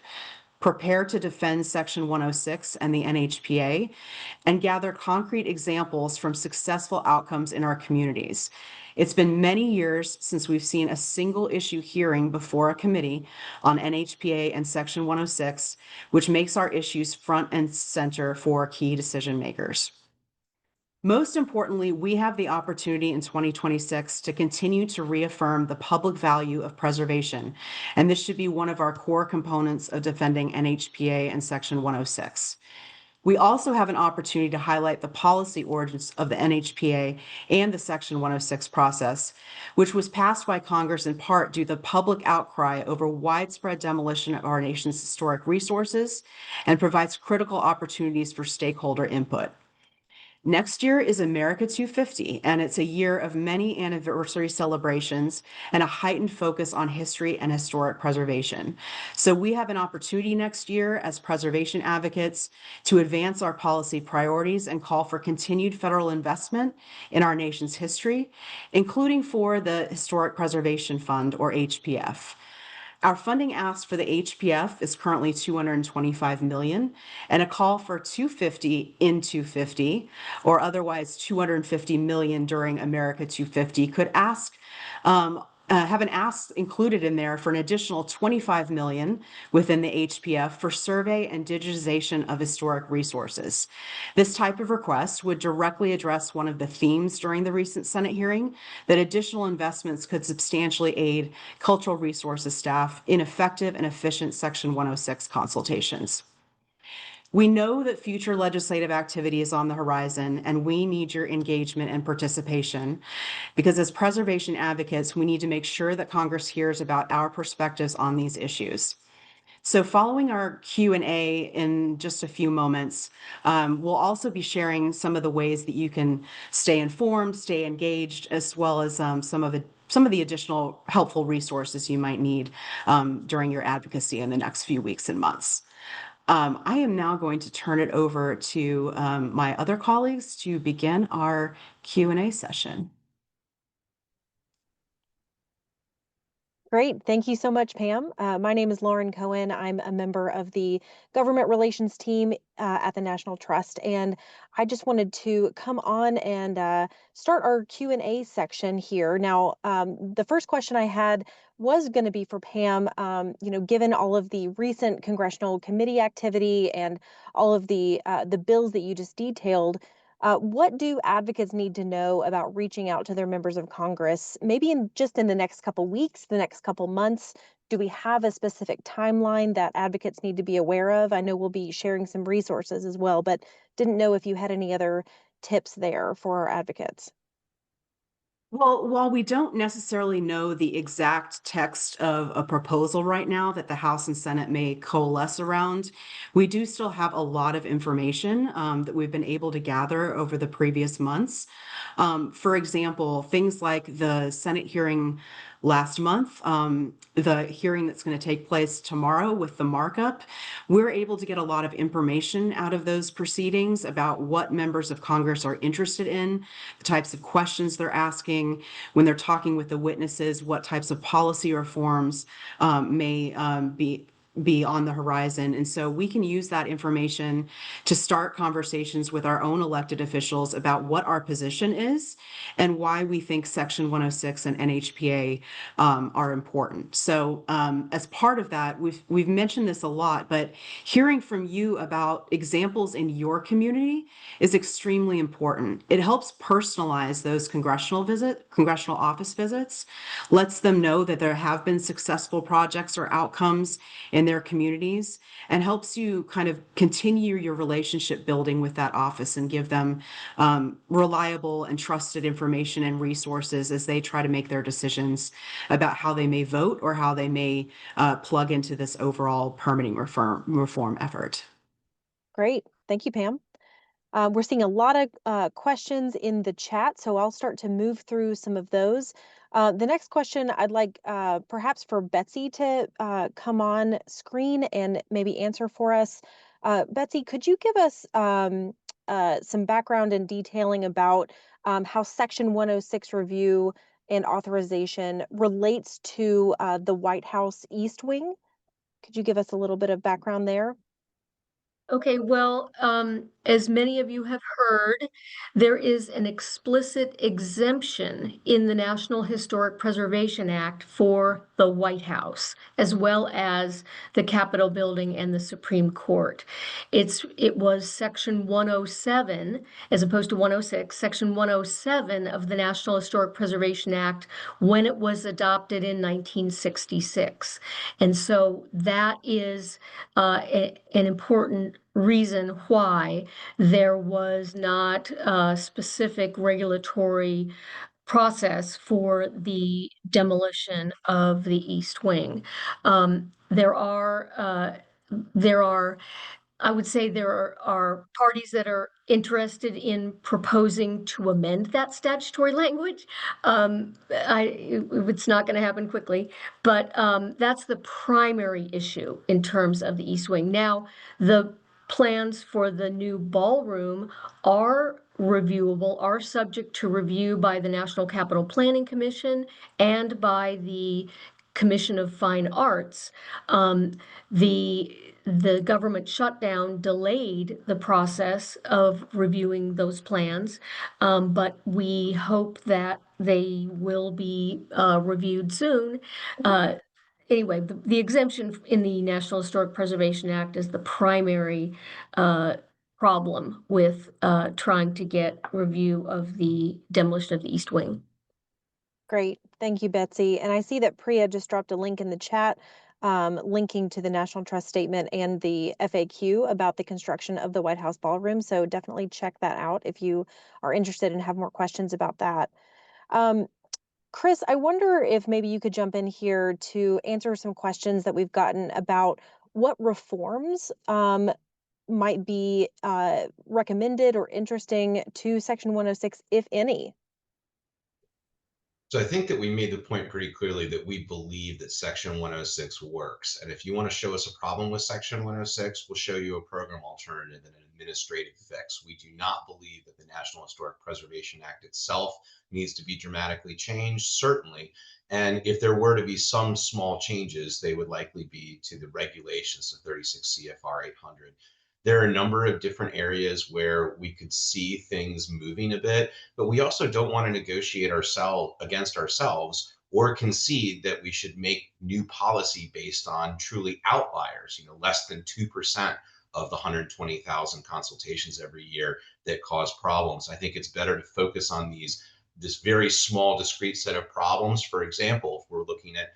prepare to defend Section 106 and the NHPA, and gather concrete examples from successful outcomes in our communities. It's been many years since we've seen a single issue hearing before a committee on NHPA and Section 106, which makes our issues front and center for key decision makers. Most importantly, we have the opportunity in 2026 to continue to reaffirm the public value of preservation, and this should be one of our core components of defending NHPA and Section 106. We also have an opportunity to highlight the policy origins of the NHPA and the Section 106 process, which was passed by Congress in part due to the public outcry over widespread demolition of our nation's historic resources and provides critical opportunities for stakeholder input. Next year is America 250, and it's a year of many anniversary celebrations and a heightened focus on history and historic preservation. So we have an opportunity next year as preservation advocates to advance our policy priorities and call for continued federal investment in our nation's history, including for the Historic Preservation Fund, or HPF. Our funding ask for the HPF is currently $225 million, and a call for 250 in 250, or otherwise $250 million during America 250, could have an ask included in there for an additional $25 million within the HPF for survey and digitization of historic resources. This type of request would directly address one of the themes during the recent Senate hearing, that additional investments could substantially aid cultural resources staff in effective and efficient Section 106 consultations. We know that future legislative activity is on the horizon, and we need your engagement and participation, because as preservation advocates, we need to make sure that Congress hears about our perspectives on these issues. So following our Q&A in just a few moments, we'll also be sharing some of the ways that you can stay informed, stay engaged, as well as some of the additional helpful resources you might need during your advocacy in the next few weeks and months. I am now going to turn it over to my other colleagues to begin our Q&A session. Great. Thank you so much, Pam. My name is Lauren Cohen. I'm a member of the government relations team at the National Trust, and I just wanted to come on and start our Q&A section here. Now, the first question I had was going to be for Pam. Given all of the recent congressional committee activity and all of the bills that you just detailed, what do advocates need to know about reaching out to their members of Congress, maybe in the next couple weeks, the next couple months? Do we have a specific timeline that advocates need to be aware of? I know we'll be sharing some resources as well, but didn't know if you had any other tips there for our advocates. Well, while we don't necessarily know the exact text of a proposal right now that the House and Senate may coalesce around, we do still have a lot of information that we've been able to gather over the previous months. For example, things like the Senate hearing last month, the hearing that's going to take place tomorrow with the markup, we're able to get a lot of information out of those proceedings about what members of Congress are interested in, the types of questions they're asking, when they're talking with the witnesses, what types of policy reforms may be on the horizon. And so we can use that information to start conversations with our own elected officials about what our position is and why we think Section 106 and NHPA are important. So as part of that, we've mentioned this a lot, but hearing from you about examples in your community is extremely important. It helps personalize those congressional office visits, lets them know that there have been successful projects or outcomes in their communities, and helps you kind of continue your relationship building with that office and give them reliable and trusted information and resources as they try to make their decisions about how they may vote or how they may plug into this overall permitting reform effort. Great. Thank you, Pam. We're seeing a lot of questions in the chat, so I'll start to move through some of those. The next question I'd like perhaps for Betsy to come on screen and maybe answer for us. Betsy, could you give us some background and detailing about how Section 106 review and authorization relates to the White House East Wing? Could you give us a little bit of background there? Okay, well, as many of you have heard, there is an explicit exemption in the National Historic Preservation Act for the White House, as well as the Capitol building and the Supreme Court. It was Section 107, as opposed to 106, Section 107 of the National Historic Preservation Act when it was adopted in 1966. And so that is an important reason why there was not a specific regulatory process for the demolition of the East Wing. There are I would say there are parties that are interested in proposing to amend that statutory language. It's not going to happen quickly, but that's the primary issue in terms of the East Wing. Now, the plans for the new ballroom are reviewable, are subject to review by the National Capital Planning Commission and by the Commission of Fine Arts. The government shutdown delayed the process of reviewing those plans, but we hope that they will be reviewed soon. Anyway, the exemption in the National Historic Preservation Act is the primary problem with trying to get review of the demolition of the East Wing. Great. Thank you, Betsy. And I see that Priya just dropped a link in the chat, linking to the National Trust Statement and the FAQ about the construction of the White House Ballroom. So definitely check that out if you are interested and have more questions about that. Chris, I wonder if maybe you could jump in here to answer some questions that we've gotten about what reforms might be recommended or interesting to Section 106, if any. So I think that we made the point pretty clearly that we believe that Section 106 works. And if you want to show us a problem with Section 106, we'll show you a program alternative and an administrative fix. We do not believe that the National Historic Preservation Act itself needs to be dramatically changed, certainly. And if there were to be some small changes, they would likely be to the regulations of 36 CFR 800. There are a number of different areas where we could see things moving a bit, but we also don't want to negotiate against ourselves or concede that we should make new policy based on truly outliers, less than 2% of the 120,000 consultations every year that cause problems. I think it's better to focus on this very small, discrete set of problems. For example, if we're looking at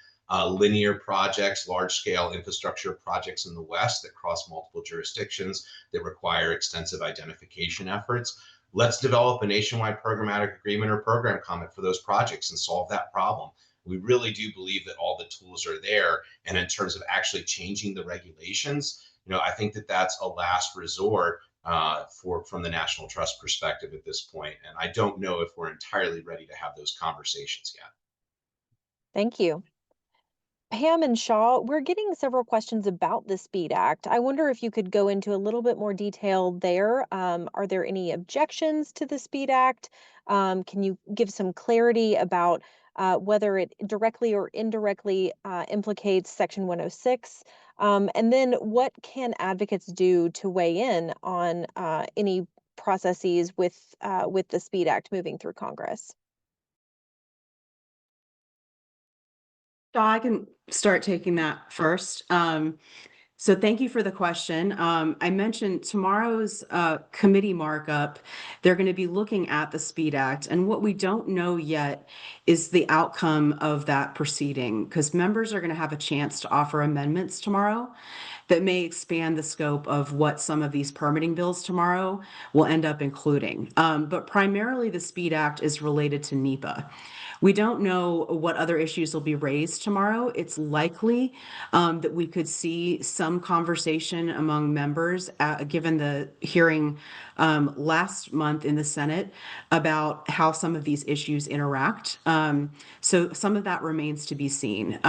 linear projects, large-scale infrastructure projects in the West that cross multiple jurisdictions that require extensive identification efforts, let's develop a nationwide programmatic agreement or program comment for those projects and solve that problem. We really do believe that all the tools are there. And in terms of actually changing the regulations, I think that that's a last resort from the National Trust perspective at this point. And I don't know if we're entirely ready to have those conversations yet. Thank you. Pam and Shaw, we're getting several questions about the SPEED Act. I wonder if you could go into a little bit more detail there. Are there any objections to the SPEED Act? Can you give some clarity about whether it directly or indirectly implicates Section 106? And then what can advocates do to weigh in on any processes with the SPEED Act moving through Congress? I can start taking that first. So thank you for the question. I mentioned tomorrow's committee markup, they're going to be looking at the SPEED Act. And what we don't know yet is the outcome of that proceeding, because members are going to have a chance to offer amendments tomorrow that may expand the scope of what some of these permitting bills tomorrow will end up including. But primarily the SPEED Act is related to NHPA. We don't know what other issues will be raised tomorrow. It's likely that we could see some conversation among members given the hearing last month in the Senate about how some of these issues interact. So some of that remains to be seen.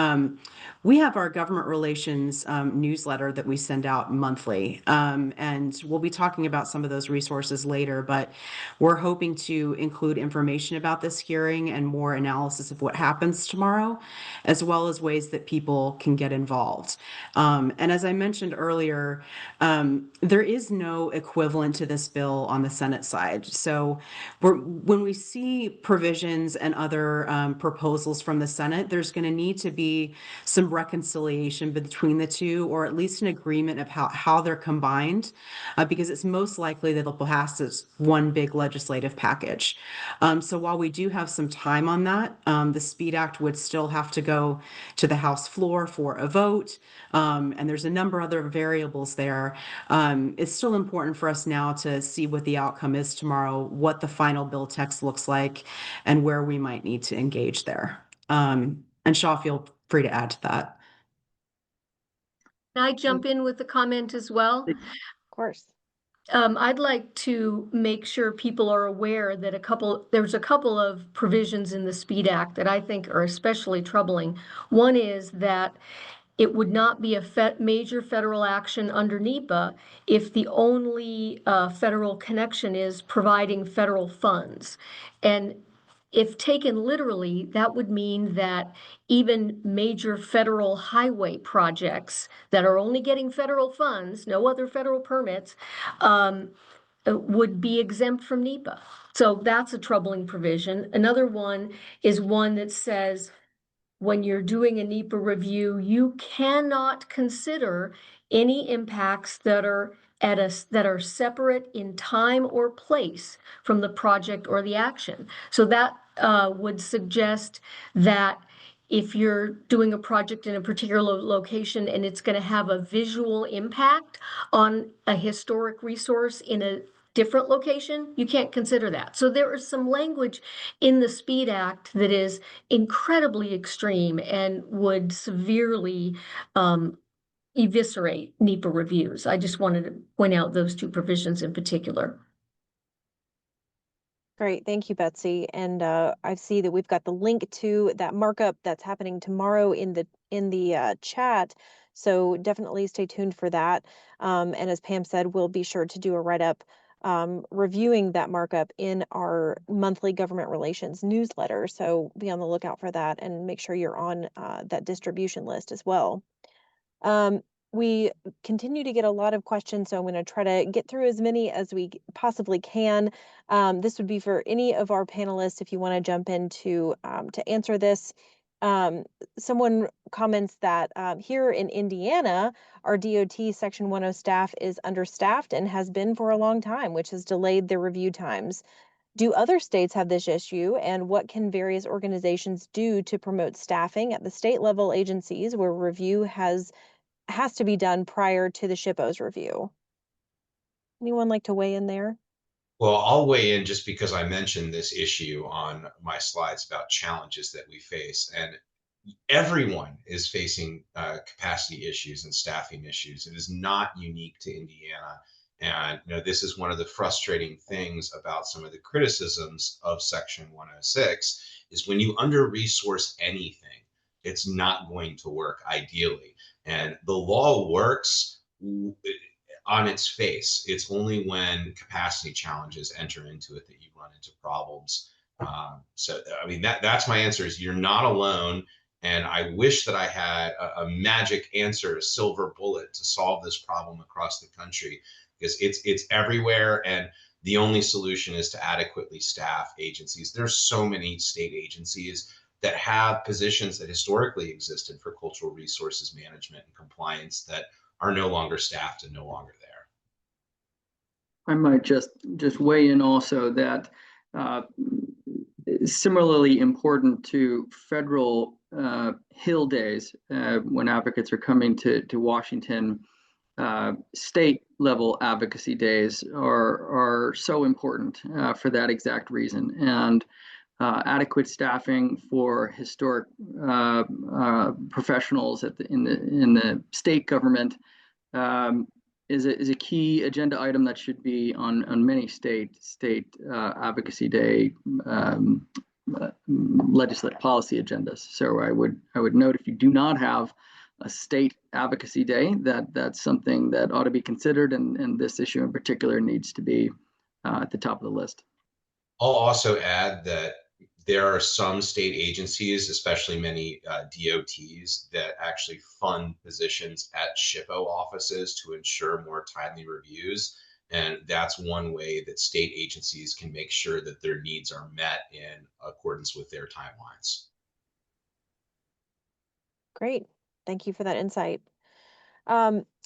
We have our government relations newsletter that we send out monthly, and we'll be talking about some of those resources later, but we're hoping to include information about this hearing and more analysis of what happens tomorrow, as well as ways that people can get involved. And as I mentioned earlier, there is no equivalent to this bill on the Senate side. So when we see provisions and other proposals from the Senate, there's going to need to be some reconciliation between the two, or at least an agreement of how they're combined, because it's most likely that they'll pass as one big legislative package. So while we do have some time on that, the SPEED Act would still have to go to the House floor for a vote. And there's a number of other variables there. It's still important for us now to see what the outcome is tomorrow, what the final bill text looks like, and where we might need to engage there. And Shaw, feel free to add to that. Can I jump in with a comment as well? Of course. I'd like to make sure people are aware that there's a couple of provisions in the SPEED Act that I think are especially troubling. One is that it would not be a major federal action under NHPA if the only federal connection is providing federal funds. And if taken literally, that would mean that even major federal highway projects that are only getting federal funds, no other federal permits, would be exempt from NHPA. So that's a troubling provision. Another one is one that says when you're doing a NHPA review, you cannot consider any impacts that are separate in time or place from the project or the action. So that would suggest that if you're doing a project in a particular location and it's going to have a visual impact on a historic resource in a different location, you can't consider that. So there is some language in the SPEED Act that is incredibly extreme and would severely eviscerate NHPA reviews. I just wanted to point out those two provisions in particular. Great. Thank you, Betsy. And I see that we've got the link to that markup that's happening tomorrow in the chat. So definitely stay tuned for that. And as Pam said, we'll be sure to do a write-up reviewing that markup in our monthly government relations newsletter. So be on the lookout for that and make sure you're on that distribution list as well. We continue to get a lot of questions, so I'm going to try to get through as many as we possibly can. This would be for any of our panelists if you want to jump in to answer this. Someone comments that here in Indiana, our DOT Section 10 staff is understaffed and has been for a long time, which has delayed their review times. Do other states have this issue, and what can various organizations do to promote staffing at the state level agencies where review has to be done prior to the SHPO's review? Anyone like to weigh in there? Well, I'll weigh in just because I mentioned this issue on my slides about challenges that we face. And everyone is facing capacity issues and staffing issues. It is not unique to Indiana. And this is one of the frustrating things about some of the criticisms of Section 106 is when you under-resource anything, it's not going to work ideally. And the law works on its face. It's only when capacity challenges enter into it that you run into problems. So, I mean, that's my answer is you're not alone. And I wish that I had a magic answer, a silver bullet to solve this problem across the country, because it's everywhere. And the only solution is to adequately staff agencies. There's so many state agencies that have positions that historically existed for cultural resources management and compliance that are no longer staffed and no longer there. I might just weigh in also that similarly important to federal Hill days when advocates are coming to Washington, state level advocacy days are so important for that exact reason. And adequate staffing for historic professionals in the state government is a key agenda item that should be on many state advocacy day legislative policy agendas. So I would note, if you do not have a state advocacy day, that's something that ought to be considered, and this issue in particular needs to be at the top of the list. I'll also add that there are some state agencies, especially many DOTs, that actually fund positions at SHPO offices to ensure more timely reviews. And that's one way that state agencies can make sure that their needs are met in accordance with their timelines. Great. Thank you for that insight.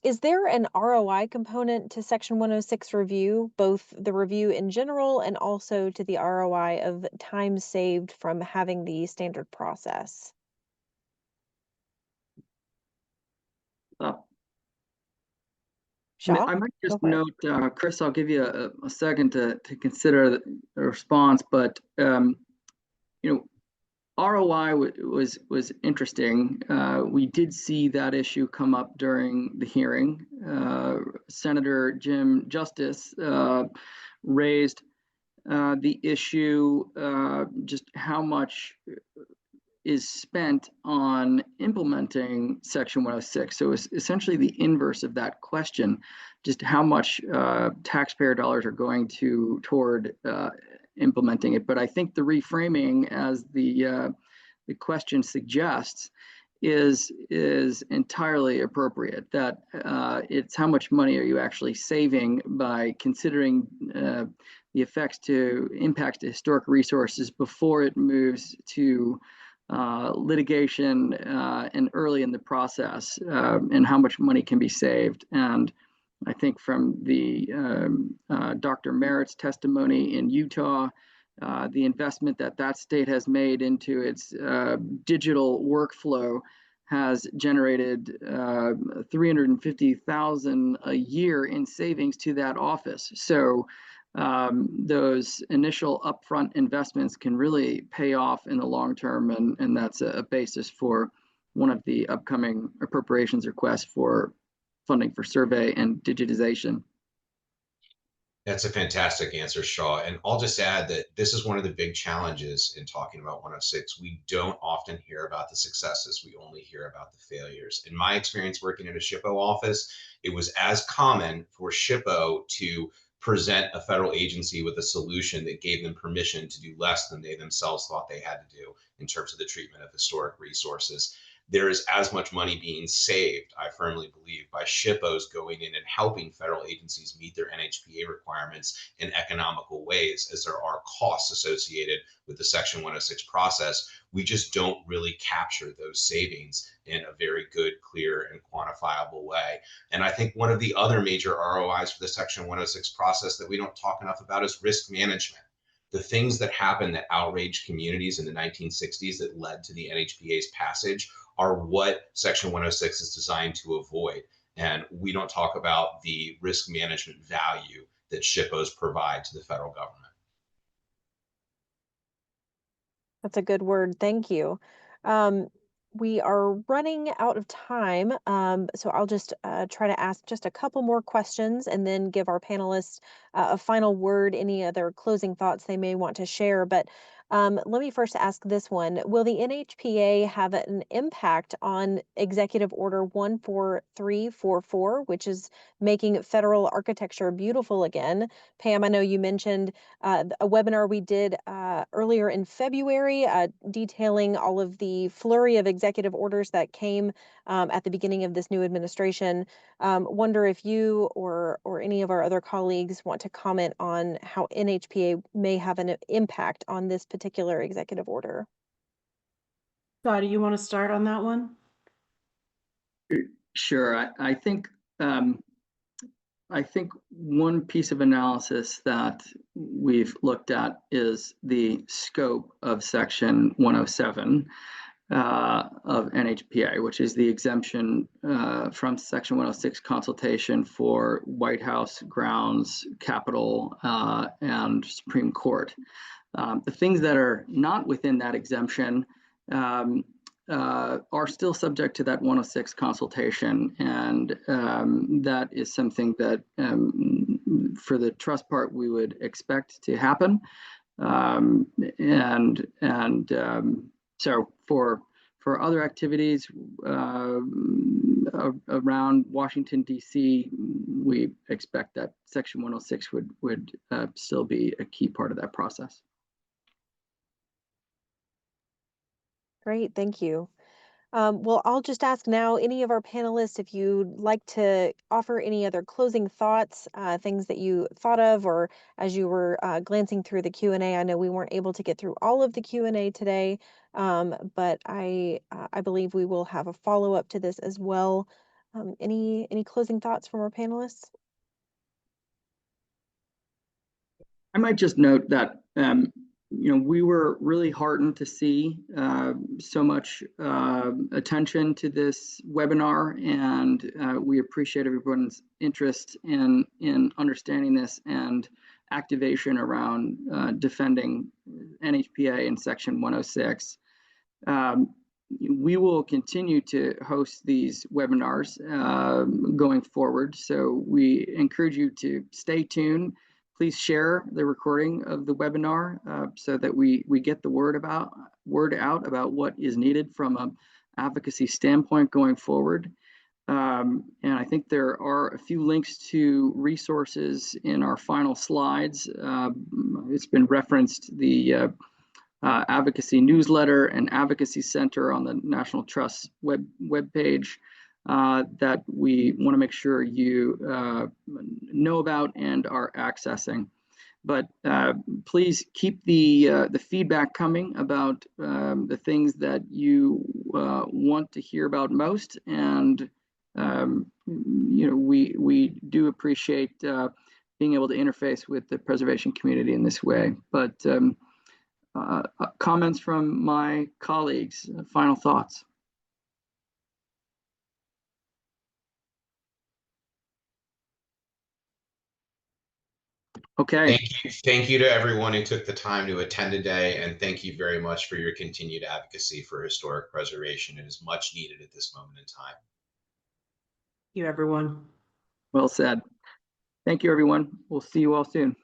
Is there an ROI component to Section 106 review, both the review in general and also to the ROI of time saved from having the standard process? Shaw? I might just note, Chris, I'll give you a second to consider the response, but ROI was interesting. We did see that issue come up during the hearing. Senator Jim Justice raised the issue, just how much is spent on implementing Section 106. So it's essentially the inverse of that question, just how much taxpayer dollars are going toward implementing it. But I think the reframing, as the question suggests, is entirely appropriate. That it's how much money are you actually saving by considering the impacts to historic resources before it moves to litigation and early in the process, and how much money can be saved. And I think from the Dr. Merritt's testimony in Utah, the investment that state has made into its digital workflow has generated $350,000 a year in savings to that office. So those initial upfront investments can really pay off in the long term, and that's a basis for one of the upcoming appropriations requests for funding for survey and digitization. That's a fantastic answer, Shaw. And I'll just add that this is one of the big challenges in talking about 106. We don't often hear about the successes. We only hear about the failures. In my experience working at a SHPO office, it was as common for SHPO to present a federal agency with a solution that gave them permission to do less than they themselves thought they had to do in terms of the treatment of historic resources. There is as much money being saved, I firmly believe, by SHPOs going in and helping federal agencies meet their NHPA requirements in economical ways as there are costs associated with the Section 106 process. We just don't really capture those savings in a very good, clear, and quantifiable way. And I think one of the other major ROIs for the Section 106 process that we don't talk enough about is risk management. The things that happened that outraged communities in the 1960s that led to the NHPA's passage are what Section 106 is designed to avoid. And we don't talk about the risk management value that SHPOs provide to the federal government. That's a good word. Thank you. We are running out of time, so I'll just try to ask just a couple more questions and then give our panelists a final word, any other closing thoughts they may want to share. But let me first ask this one. Will the NHPA have an impact on Executive Order 14344, which is making federal architecture beautiful again? Pam, I know you mentioned a webinar we did earlier in February detailing all of the flurry of executive orders that came at the beginning of this new administration. Wonder if you or any of our other colleagues want to comment on how NHPA may have an impact on this particular executive order. Scott, do you want to start on that one? Sure. I think one piece of analysis that we've looked at is the scope of Section 107 of NHPA, which is the exemption from Section 106 consultation for White House grounds, Capitol, and Supreme Court. The things that are not within that exemption are still subject to that 106 consultation, and that is something that for the trust part we would expect to happen. So for other activities around Washington, D.C., we expect that Section 106 would still be a key part of that process. Great, thank you. Well, I'll just ask now, any of our panelists, if you'd like to offer any other closing thoughts, things that you thought of, or as you were glancing through the Q&A. I know we weren't able to get through all of the Q&A today, but I believe we will have a follow-up to this as well. Any closing thoughts from our panelists? I might just note that we were really heartened to see so much attention to this webinar, and we appreciate everyone's interest in understanding this and activation around defending NHPA and Section 106. We will continue to host these webinars going forward, so we encourage you to stay tuned. Please share the recording of the webinar so that we get the word out about what is needed from an advocacy standpoint going forward. And I think there are a few links to resources in our final slides. It's been referenced, the advocacy newsletter and advocacy center on the National Trust webpage. That we want to make sure you know about and are accessing. But please keep the feedback coming about the things that you want to hear about most, and we do appreciate being able to interface with the preservation community in this way. But comments from my colleagues, final thoughts. Okay. Thank you to everyone who took the time to attend today, and thank you very much for your continued advocacy for historic preservation. It is much needed at this moment in time. Thank you, everyone. Well said. Thank you, everyone. We'll see you all soon.